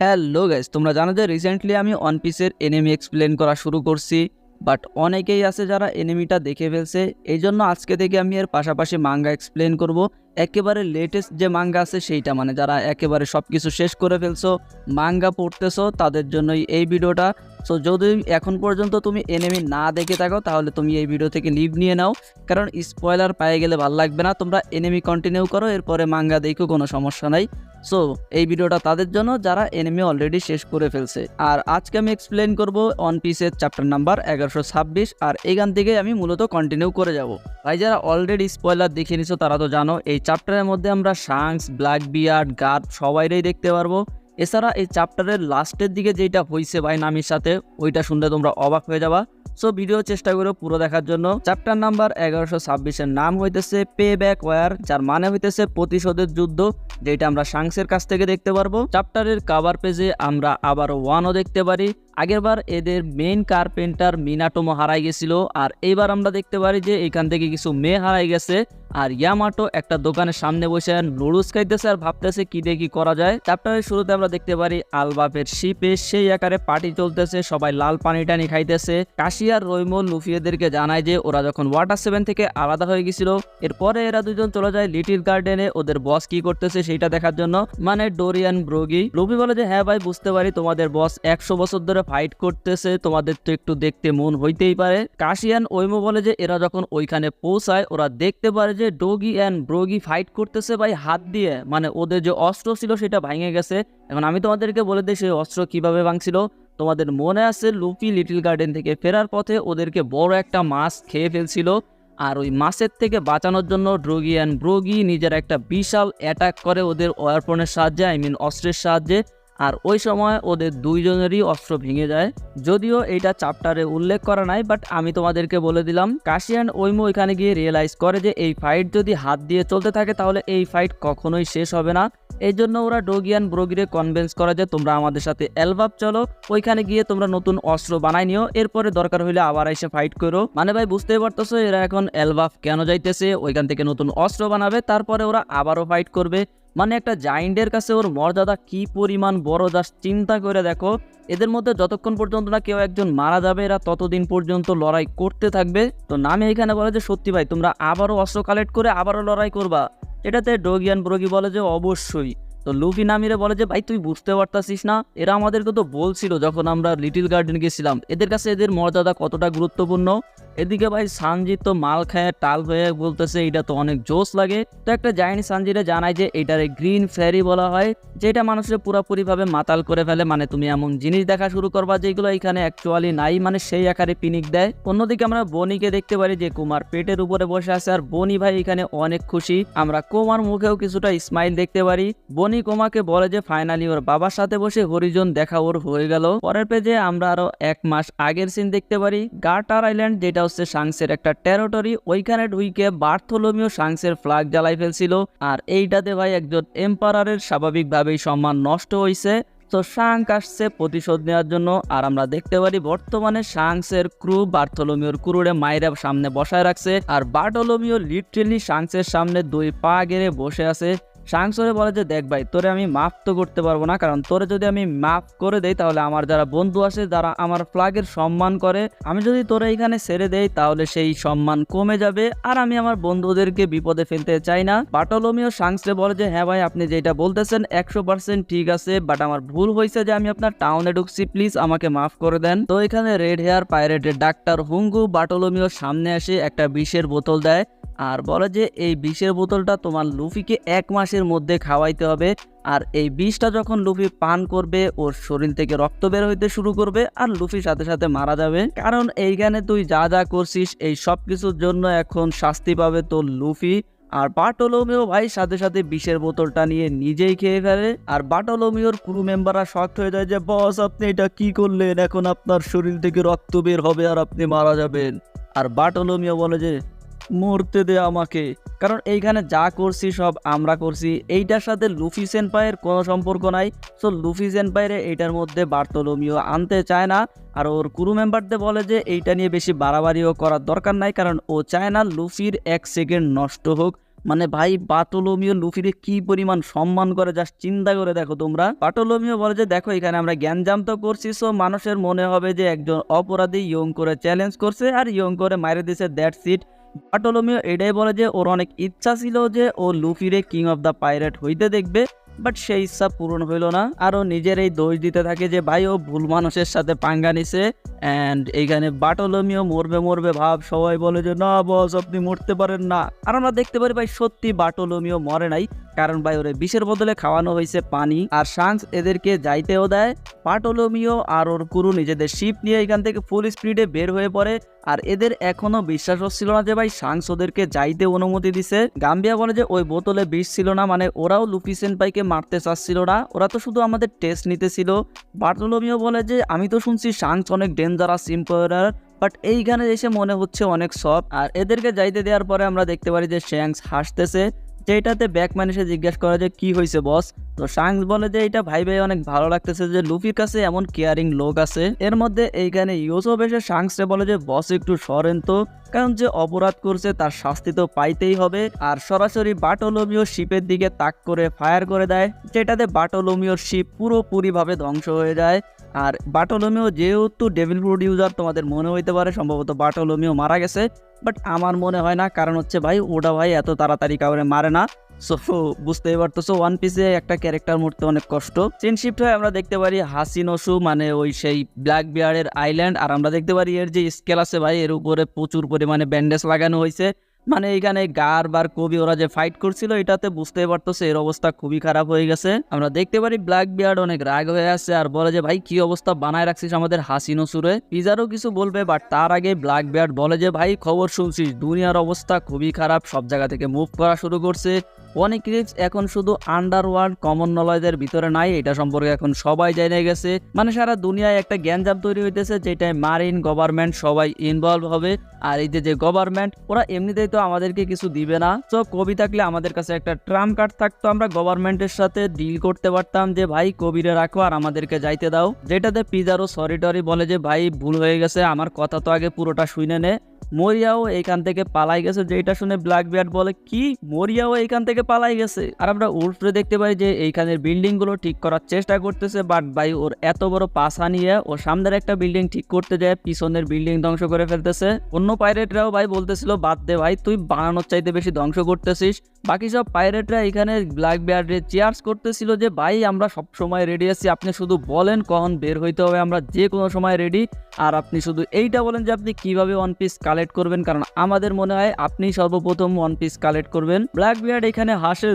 Hello guys, তোমরা জানো যে রিসেন্টলি আমি ওয়ান পিসের এনিমি এক্সপ্লেন করা শুরু করছি। বাট অনেকেই আছে যারা এনিমিটা দেখে ফেলছে। এই জন্য আজকে থেকে আমি এর পাশাপাশি মাঙ্গা এক্সপ্লেন করব। একেবারে লেটেস্ট যে মাঙ্গা আছে সেইটা, মানে যারা একেবারে সব কিছু শেষ করে ফেলছো, মাঙ্গা পড়তেছো, তাদের জন্যই এই ভিডিওটা। সো যদি এখন পর্যন্ত তুমি এনিমি না দেখে থাকো তাহলে তুমি এই ভিডিও থেকে লিভ নিয়ে নাও, কারণ স্পয়লার পেয়ে গেলে ভালো লাগবে না। তোমরা এনিমি কন্টিনিউ করো, এরপরে মাঙ্গা দেখো, কোনো সমস্যা নাই। সো এই ভিডিওটা তাদের জন্য যারা এনিমি অলরেডি শেষ করে ফেলছে। আর আজকে আমি এক্সপ্লেন করব ওয়ান পিসের চ্যাপ্টার নাম্বার 1126, আর এইখান থেকে আমি মূলত কন্টিনিউ করে যাব। ভাই যারা অলরেডি স্পয়লার দেখে নিছো তারা তো জানো এই চ্যাপ্টারের মধ্যে আমরা শাঙ্কস, ব্ল্যাক বিয়ার্ড, গার্ড সবাইরাই দেখতে পারবো। এছাড়া এই চ্যাপ্টারের লাস্টের দিকে যেটা হয়েছে ভাই নামির সাথে, ওইটা শুনলে তোমরা অবাক হয়ে যাবা। সো ভিডিও চেষ্টা করো পুরো দেখার জন্য। চ্যাপ্টার নাম্বার 1126-এর নাম হইতেছে পে ব্যাক ওয়ার, যার মানে হইতেছে প্রতিশোধের যুদ্ধ, যেটা আমরা শাংসের কাছ থেকে দেখতে পারবো। চ্যাপ্টারের কভার পেজে আমরা আবার ওয়ানও দেখতে পারি। আগেরবার এদের মেইন কার্পেন্টার মিনাটোমো হারাই গেছিল, আর এইবার আমরা দেখতে পারি যে এখান থেকে কিছু মেয়ে হারাই গেছে। আর ইয়ামাটো একটা দোকানের সামনে বসে নুডলস খাইতেছে আর ভাবতেছে কি দিয়ে কি করা যায়। চ্যাপ্টারের শুরুতে আমরা দেখতে পারি আলবাফের শিপে সেই আকারে পার্টি চলতেছে, সবাই লাল পানি টানি খাইতেছে। কাশিয়ার রইমো লুফি এদেরকে জানায় যে ওরা যখন ওয়াটার 7 থেকে আলাদা হয়ে গেছিল, এরপরে এরা দুজন চলে যায় লিটিল গার্ডেনে ওদের বস কি করতেছে সেইটা দেখার জন্য, মানে ডোরিয়ান ব্রোগি। লুফি বলে যে হ্যাঁ ভাই বুঝতে পারি, তোমাদের বস 100 বছর ধরে ফাইট করতেছে, তোমাদের তো একটু দেখতে মন হইতেই পারে। কাশিয়ান ওইমো বলে যে এরা যখন ওইখানে পৌঁছায় ওরা দেখতে পারে যে ডোগি অ্যান্ড ব্রোগি ফাইট করতেছে ভাই হাত দিয়ে, মানে ওদের যে অস্ত্র ছিল সেটা ভেঙে গেছে। এখন আমি তোমাদেরকে বলে দিই সেই অস্ত্র কিভাবে ভাঙছিল। তোমাদের মনে আছে লুফি লিটল গার্ডেন থেকে ফেরার পথে ওদেরকে বড় একটা মাছ খেয়ে ফেলছিল, আর ওই মাছের থেকে বাঁচানোর জন্য ড্রোগি অ্যান্ড ব্রোগি নিজের একটা বিশাল অ্যাটাক করে ওদের ওয়ারপনের সাহায্যে, অস্ত্রের সাহায্যে। আর ওই সময় ওদের দুইজনেরই অস্ত্র ভেঙে যায়। যদিও এইটা চ্যাপ্টারে উল্লেখ করা নাই, বাট আমি তোমাদেরকে বলে দিলাম। কাশিয়ান ওইমো এখানে গিয়ে রিয়েলাইজ করে যে এই ফাইট যদি হাত দিয়ে চলতে থাকে তাহলে এই ফাইট কখনোই শেষ হবে না। এই জন্য ওরা ডোগিয়ান ব্রোগিরে কনভিন্স করে যে তোমরা আমাদের সাথে এলবাব চলো, ওইখানে গিয়ে তোমরা নতুন অস্ত্র বানাই নিও, এরপরে দরকার হইলে আবার এসে ফাইট করো। মানে ভাই বুঝতেই পারতেছো এরা এখন এলবাব কেন যাইতেছে, ওইখান থেকে নতুন অস্ত্র বানাবে, তারপরে ওরা আবারও ফাইট করবে। মানে একটা জাইন্টের কাছে ওর মর্যাদা কি পরিমাণ বড়, জাস্ট চিন্তা করে দেখো। এদের মধ্যে যতক্ষণ পর্যন্ত না কেউ একজন মারা যাবে এরা ততদিন পর্যন্ত লড়াই করতে থাকবে। তো নামে এখানে বলে যে সত্যি ভাই তোমরা আবারও অস্ত্র কালেক্ট করে আবারও লড়াই করবা, এটাতে ডোগিয়ান ব্রোগি বলে যে অবশ্যই। তো লুফি নামিরে বলে যে ভাই তুই বুঝতে পারতাছিস না, এরা আমাদেরকে তো বলছিল যখন আমরা লিটল গার্ডেন গেছিলাম এদের কাছে এদের মর্যাদা কতটা গুরুত্বপূর্ণ। এদিকে ভাই সানজি তো মাল খায় টাল হয়ে বলতেছে এটা তো অনেক জোশ লাগে। তো একটা জায়ান্ট সানজিরে জানায় যে এটারে গ্রিন ফেরি বলা হয়, যেটা মানুষের পুরোপুরিভাবে মাতাল করে ফেলে। মানে তুমি এমন জিনিস দেখা শুরু করবা যেগুলো এখানে অ্যাকচুয়ালি নাই, মানে সেই আকারে পিনিক দেয়। অন্যদিকে আমরা বনিকে দেখতে পারি যে কুমার পেটের উপরে বসে আছে, আর বনি ভাই এখানে অনেক খুশি। আমরা কুমার মুখেও কিছুটা স্মাইল দেখতে পারি। বনি কুমাকে বলে যে ফাইনালি ওর বাবার সাথে বসে হরিজন দেখা ওর হয়ে গেল। পরের পেজে আমরা আরো 1 মাস আগের সিন দেখতে পারি। গার্টার আইল্যান্ড, যেটা হচ্ছে শাংসের একটা টেরিটরি, ওইখানে ঢুইকে বার্থোলোমিও শাংসের ফ্ল্যাগ জ্বালাই ফেলছিল। আর এইটাতে ভাই একজন এম্পারারের স্বাভাবিকভাবেই সম্মান নষ্ট হয়েছে। তো শাংক আসছে প্রতিশোধ নেওয়ার জন্য। আর আমরা দেখতে পারি বর্তমানে শাংসের ক্রু বার্থোলোমিওর ক্রুরে মাইরা সামনে বসায় রাখছে, আর বার্থোলোমিও লিটারেলি শাংসের সামনে 2 পা গেড়ে বসে আছে। শাংসরে বলে যে দেখ ভাই তোরে আমি মাফ তো করতে পারবো না, কারণ তোরে যদি আমি মাফ করে দেই তাহলে আমার যারা বন্ধু আছে যারা আমার ফ্ল্যাগের সম্মান করে, আমি যদি তোরে এখানে ছেড়ে দেই তাহলে সেই সম্মান কমে যাবে, আর আমি আমার বন্ধুদেরকে বিপদে ফেলতে চাই না। বার্থোলোমিও শাংসরে বলে যে হ্যাঁ ভাই আপনি যেটা বলতেছেন 100% ঠিক আছে, বাট আমার ভুল হয়েছে যে আমি আপনার টাউনে ঢুকছি, প্লিজ আমাকে মাফ করে দেন। তো এখানে রেড হেয়ার পাইরেটের ডাক্তার হুঙ্গু বার্থোলোমিওর সামনে এসে একটা বিষের বোতল দেয়, আর বলে যে এই বিষের বোতলটা তোমার লুফিকে 1 মাসের মধ্যে খাওয়াইতে হবে। আর এই বিষটা যখন লুফি পান করবে ওর শরীর থেকে রক্ত বের হইতে শুরু করবে, আর লুফি সাথে সাথে মারা যাবে। কারণ এইখানে তুই যা যা করছিস এই সব কিছুর জন্য এখন শাস্তি পাবে তোর লুফি। আর বার্থোলোমিও ভাই সাথে সাথে বিষের বোতলটা নিয়ে নিজেই খেয়ে ফেলে। আর বার্থোলোমিওর ক্রু মেম্বাররা শক্ট হয়ে যায় যে বস আপনি এটা কি করলেন, এখন আপনার শরীর থেকে রক্ত বের হবে আর আপনি মারা যাবেন। আর বার্থোলোমিও বলে যে মরতে দে আমাকে, কারণ এইখানে যা করছি সব আমরা করছি, এইটার সাথে লুফি সেনপাইয়ের কোনো সম্পর্ক নাই। সো লুফি সেনপাইরে এইটার মধ্যে বার্থোলোমিও আনতে চায় না। আর ওর ক্রু মেম্বারদের বলে যে এইটা নিয়ে বেশি বাড়াবাড়িও করার দরকার নাই, কারণ ও চায় না লুফির 1 সেকেন্ড নষ্ট হোক। মানে ভাই বার্টোলোমিও লুফিরে কি পরিমাণ সম্মান করে জাস্ট চিন্তা করে দেখো তোমরা। বার্টোলোমিও বলে যে দেখো এখানে আমরা জ্ঞানজাম তো করছি, সো মানুষের মনে হবে যে একজন অপরাধী ইয়ং করে চ্যালেঞ্জ করছে আর ইয়ং করে মাইরে দিছে, দ্যাটস ইট। বার্টোলোমিও এটাই বলে যে ওর অনেক ইচ্ছা ছিল যে ও লুফিরে কিং অফ দ্য পাইরেট হইতে দেখবে, বাট সেই ইচ্ছা পূরণ হইল না। আরও নিজের এই দোষ দিতে থাকে যে ভাই ও ভুল মানুষের সাথে পাঙ্গা নিছে। অ্যান্ড এইখানে বার্টোলোমিও মরবে মরবে ভাব, সবাই বলে যে না বস আপনি মরতে পারেন না। আর আমরা দেখতে পারি ভাই সত্যি বার্টোলোমিও মরে নাই, কারণ ভাই ওরে বিষের বদলে খাওয়ানো হয়েছে পানি। আর শাঙ্কস এদেরকে যাইতেও দেয়। বার্টোলোমিও আর ওর ক্রু নিজেদের শিপ নিয়ে এখান থেকে ফুল স্পিডে বের হয়ে পড়ে। আর এদের এখনো বিশ্বাস হচ্ছিল না যে ভাই শাঙ্কস ওদেরকে যাইতে অনুমতি দিছে। গাম্বিয়া বলে যে ওই বোতলে বিষ ছিল না, মানে ওরাও লুফি সেনপাইকে মারতে চাচ্ছিল না, ওরা তো শুধু আমাদের টেস্ট নিতেছিল। বার্টোলোমিও বলে যে আমি তো শুনছি শাঙ্কস অনেক ডেঞ্জারাস এম্পায়ার, বাট এইখানে এসে মনে হচ্ছে অনেক সফট। আর এদেরকে যাইতে দেওয়ার পরে আমরা দেখতে পারি যে শ্যাঙ্কস হাসতেছে, যেটাতে ব্যাকম্যান এসে জিজ্ঞাসা করে যে কি হয়েছে বস। তো শাঙ্কস বলে যে এটা ভাই ভাই অনেক ভালো লাগতেছে যে লুফির কাছে এমন কেয়ারিং লোক আছে। এর মধ্যে এইখানে ইউসুফ এসে শাঙ্কসে বলে যে বস একটু সরেন তো, কারণ যে অপরাধ করছে তার শাস্তি তো পাইতেই হবে। আর সরাসরি বার্টোলোমিও শিপের দিকে তাক করে ফায়ার করে দেয়, যেটাতে বার্টোলোমিওর শিপ পুরোপুরিভাবে ধ্বংস হয়ে যায়। আর বার্টোলোমিও যেহেতু ডেভিল ফ্রুট ইউজার, তোমাদের মনে হইতে পারে সম্ভবত বার্টোলোমিও মারা গেছে, বাট আমার মনে হয় না, কারণ হচ্ছে ভাই ওটা ভাই এত তাড়াতাড়ি কাউরে মারে না। সো বুঝতেই পারতেছো ওয়ান পিসে একটা ক্যারেক্টার মরতে অনেক কষ্ট। চেন শিফট হয়ে আমরা দেখতে পারি হাসিনোসু, মানে ওই সেই ব্ল্যাক বিয়ারের আইল্যান্ড। আর আমরা দেখতে পারি এর যে স্কেল আছে ভাই, এর উপরে প্রচুর পরিমাণে ব্যান্ডেজ লাগানো হয়েছে। মানে এইখানে গার বার কবি ওরা যে ফাইট করছিল, এটাতে বুঝতেই পারতেছে এর অবস্থা খুবই খারাপ হয়ে গেছে। আমরা দেখতে পারি ব্ল্যাক বিয়ার্ড অনেক রাগ হয়ে আছে আর বলে যে ভাই কি অবস্থা বানায় রাখছিস আমাদের হাসিনোসুরে। পিজারও কিছু বলবে, বাট তার আগে ব্ল্যাক বিয়ার্ড বলে যে ভাই খবর শুনছিস দুনিয়ার অবস্থা খুবই খারাপ, সব জায়গা থেকে মুভ করা শুরু করছে। অনেক রিস্ক এখন শুধু আন্ডারওয়ার্ল্ড কমন নলেজের ভিতরে নাই, এটা সম্পর্কে এখন সবাই জেনে গেছে। মানে সারা দুনিয়ায় একটা জ্ঞানজাম তৈরি হইতেছে, যেটায় মারিন গভর্নমেন্ট সবাই ইনভলভ হবে। আর এই যে গভর্নমেন্ট ওরা এমনিতেই তো আমাদেরকে কিছু দিবে না, তো কবি থাকলে আমাদের কাছে একটা ট্রাম্প কার্ড থাকতো, আমরা গভর্নমেন্টের সাথে ডিল করতে পারতাম যে ভাই কবিরে রাখো আর আমাদেরকে যাইতে দাও। যেটাতে পিজারও সরি টরি বলে যে ভাই ভুল হয়ে গেছে, আমার কথা তো আগে পুরোটা শুনে নে। মরিয়াও এইখান থেকে পালাই গেছে, যেটা শুনে ব্ল্যাক বিয়ার্ড বলে কি মরিয়াও এইখান থেকে পালাই গেছে। আর আমরা উল্ফরে দেখতে পাই যে এইখানের বিল্ডিং গুলো ঠিক করার চেষ্টা করতেছে, বাট ভাই ওর এত বড় পাছা নিয়ে ও সামনের একটা বিল্ডিং ঠিক করতে যায় পিছনের বিল্ডিং ধ্বংস করে ফেলতেছে। অন্য পাইরেটরাও ভাই বলতেছিল বাদ দে ভাই, তুই বানানোর চাইতে বেশি ধ্বংস করতেছিস। বাকি সব পাইরেটরা এখানে ব্ল্যাক বিয়ার্ডে চিয়ার্স করতেছিল যে ভাই আমরা সব সময় রেডি আছি, আপনি শুধু বলেন কখন বের হইতে হবে, আমরা যে কোনো সময় রেডি। আর আপনি শুধু এইটা বলেন যে আপনি কিভাবে ওয়ান পিস কালেক্ট করবেন, কারণ আমাদের মনে হয় আপনি সর্বপ্রথম ওয়ান পিস কালেক্ট করবেন। ব্ল্যাক বিয়ার্ড এখানে হাসে,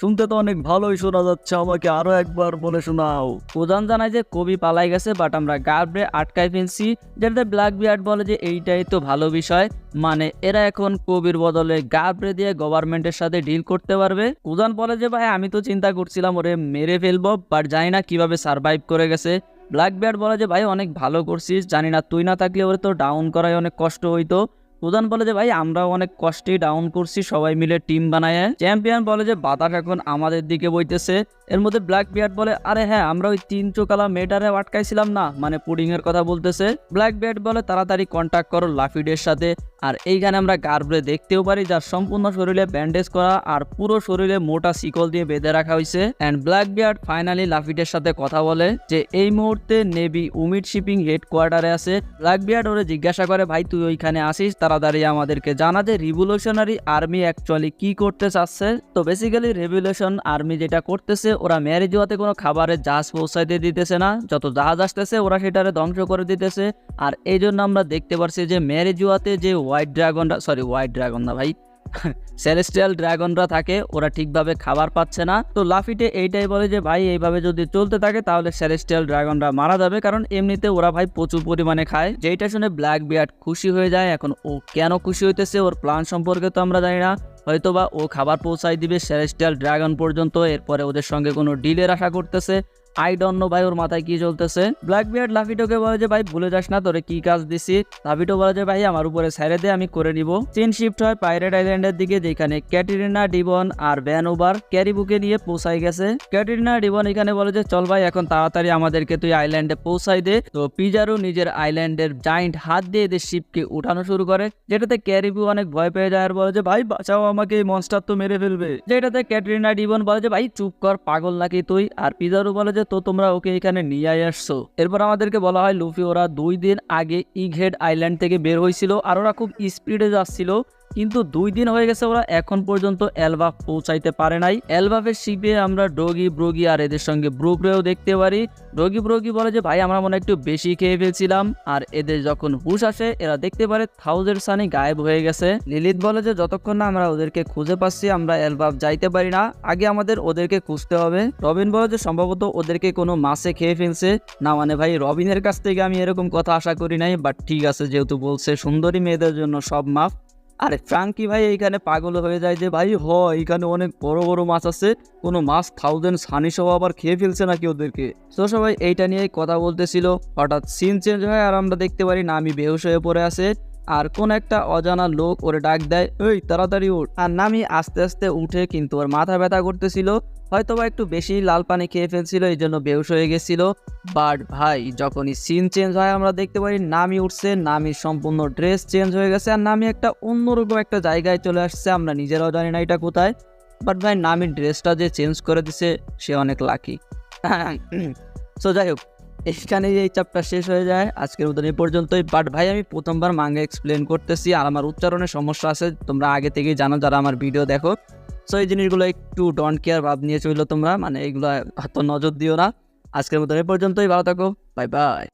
শুনতে তো অনেক ভালোই শোনা যাচ্ছে, আমাকে আরো একবার বলে শোনাও। প্রধান জানায় যে কবি পালাই গেছে, বাট আমরা গার্ডে আটকাই ফেলছি। যেটাতে ব্ল্যাক বিয়ার্ড বলে যে এইটাই তো ভালো বিষয়, মানে এরা এখন কবির বদলে গার্ডে দিয়ে গভর্নমেন্টের সাথে ডিল করতে পারবে। প্রধান বলে যে ভাই আমি তো চিন্তা করছিলাম ওরে মেরে ফেলবো, বাট জানি না কিভাবে সার্ভাইভ করে গেছে। ব্ল্যাক বিয়ার্ড বলে যে ভাই অনেক ভালো করছিস, জানি না তুই না থাকলে ওরে তো ডাউন করায় অনেক কষ্ট হইতো। প্রধান বলে যে ভাই আমরাও অনেক কষ্টেই ডাউন করছি সবাই মিলে টিম বানায়। চ্যাম্পিয়ন বলে যে বাতাস এখন আমাদের দিকে বইতেছে। এর মধ্যে ব্ল্যাক বিয়ার্ড বলে আরে হ্যাঁ আমরা ওই 3 চোকালা মেটারে আটকাইছিলাম না, মানে পুডিং এর কথা বলতেছে। ব্ল্যাক বিয়ার্ড বলে তাড়াতাড়ি কন্ট্যাক্ট করো লাফিডের সাথে। আর এইখানে আমরা গার্বরে দেখতেও পারি যার সম্পূর্ণ শরীরে ব্যান্ডেজ করা আর পুরো শরীরে মোটা শিকল দিয়ে বেঁধে রাখা হয়েছে। এন্ড ব্ল্যাক বিয়ার্ড ফাইনালি লাফিডের সাথে কথা বলে যে এই মুহূর্তে নেভি উমিড শিপিং হেডকোয়ার্টারে আছে। ব্ল্যাক বিয়ার্ড ওরে জিজ্ঞাসা করে ভাই তুই ওইখানে আসিস, তাড়াতাড়ি আমাদেরকে জানা যে রিভলিউশনারি আর্মি অ্যাকচুয়ালি কি করতে চাচ্ছে। তো বেসিক্যালি রিভলিউশন আর্মি যেটা করতেছে, ওরা ম্যারিজুয়াতে কোনো খাবারের জাহাজ পৌঁছাইতে দিতেছে না, যত জাহাজ আসতেছে ওরা সেটারে ধ্বংস করে দিতেছে। আর এই জন্য আমরা দেখতে পারছি যে ম্যারিজুয়াতে যে হোয়াইট ড্রাগন না ভাই সেলেস্টিয়াল ড্রাগনরা থাকে, ওরা ঠিকভাবে খাবার পাচ্ছে না। তো লাফিটে এইটাই বলে যে ভাই এইভাবে যদি চলতে থাকে তাহলে সেলেস্টিয়াল ড্রাগনরা মারা যাবে, কারণ এমনিতে ওরা ভাই প্রচুর পরিমাণে খায়। যেটা শুনে ব্ল্যাক বিয়ার্ড খুশি হয়ে যায়। এখন ও কেন খুশি হইতেছে ওর প্ল্যান সম্পর্কে তো আমরা জানি না, হয়তোবা ও খাবার পৌঁছাই দিবে সেলেস্টিয়াল ড্রাগন পর্যন্ত, এরপরে ওদের সঙ্গে কোনো ডিলের আশা করতেছে। আই ডোন্ট নো ভাই ওর মাথায় কি চলতেছে। ব্ল্যাকবিয়ার্ড লাফিটোকে বলে যে ভাই ভুলে যাস না তোরে কি কাজ দিছি। লাফিটো বলে যে ভাই আমার উপরে ছেড়ে দে আমি করে নিব। সিন শিফট হয় পাইরেট আইল্যান্ডের দিকে, যেখানে ক্যাটরিনা ডিবন আর ভ্যানওভার ক্যারিবুকে নিয়ে পৌঁছাই গেছে। ক্যাটরিনা ডিবন এখানে বলে যে চল ভাই এখন তাড়াতাড়ি আমাদেরকে তুই আইল্যান্ডে পৌঁছাই দে। তো পিজারো নিজের আইল্যান্ডের জায়ান্ট হাত দিয়ে এদের শিপকে উঠানো শুরু করে, যেটাতে ক্যারিবু অনেক ভয় পেয়ে যায় আর বলে যে ভাই বাঁচাও আমাকে, এই মনস্টার তো মেরে ফেলবে। যেটাতে ক্যাটরিনা ডিবন বলে যে ভাই চুপ কর, পাগল নাকি তুই। আর পিজারো বলে যে তো তোমরা ওকে এখানে নিয়ে আসছো। এরপর আমাদেরকে বলা হয় লুফি ওরা 2 দিন আগে ইগহেড আইল্যান্ড থেকে বের হয়েছিল আর ওরা খুব স্পিডে যাচ্ছিল, কিন্তু 2 দিন হয়ে গেছে ওরা এখন পর্যন্ত এলবাফ পৌঁছাইতে পারে নাই। এলবাফের শিপে আমরা ডগি ব্রগি আর এদের সঙ্গে ব্রুকরেও দেখতে পারি। ডগি ব্রগি বলে যে ভাই আমরা মনে একটু বেশি খেয়ে ফেলছিলাম। আর এদের যখন হুশ আসে এরা দেখতে পারে থাউজেন্ড সানি গায়েব হয়ে গেছে। লিলিথ বলে যে যতক্ষণ না আমরা ওদেরকে খুঁজে পাচ্ছি আমরা এলবাফ যাইতে পারি না, আগে আমাদের ওদেরকে খুঁজতে হবে। রবিন বলে যে সম্ভবত ওদেরকে কোনো মাছে খেয়ে ফেলছে। না মানে ভাই রবিনের কাছ থেকে আমি এরকম কথা আশা করি নাই, বাট ঠিক আছে যেহেতু বলছে সুন্দরী মেয়েদের জন্য সব মাফ। আরে ফ্রাঙ্কি ভাই এইখানে পাগল হয়ে যায় যে ভাই এইখানে অনেক বড় বড় মাছ আছে, কোনো মাছ থাউজেন্ড সানি সহ আবার খেয়ে ফেলছে নাকি ওদেরকে। তো সবাই এইটা নিয়েই কথা বলতেছিল, হঠাৎ সিন চেঞ্জ হয় আর আমরা দেখতে পারি নামি বেহুশ হয়ে পড়ে আছে। আর কোন একটা অজানা লোক ওরে ডাক দেয়, এই তাড়াতাড়ি উঠ। আর নামি আস্তে আস্তে উঠে, কিন্তু ওর মাথা ব্যথা করতেছিল, হয়তোবা একটু বেশি লাল পানি খেয়ে ফেলছিল এই জন্য বেহুশ হয়ে গেছিল। বাট ভাই যখনই সিন চেঞ্জ হয় আমরা দেখতে পারি নামি উঠছে, নামির সম্পূর্ণ ড্রেস চেঞ্জ হয়ে গেছে আর নামি একটা অন্যরকম একটা জায়গায় চলে আসছে, আমরা নিজেরাও জানি না এটা কোথায়। বাট ভাই নামির ড্রেসটা যে চেঞ্জ করে দিছে সে অনেক লাকি। সো যাই হোক, এখানে এই চ্যাপ্টার শেষ হয়ে যায় আজকের মতন এই পর্যন্তই। বাট ভাই আমি প্রথমবার মাঙ্গা এক্সপ্লেন করতেছি আর আমার উচ্চারণের সমস্যা আছে, তোমরা আগে থেকেই জানো যারা আমার ভিডিও দেখো। সো এই জিনিসগুলো একটু ডোন্ট কেয়ার ভাব নিয়ে চললো তোমরা, মানে এগুলো এত নজর দিও না। আজকের মতন এই পর্যন্তই, ভালো থাকো, বাই বাই।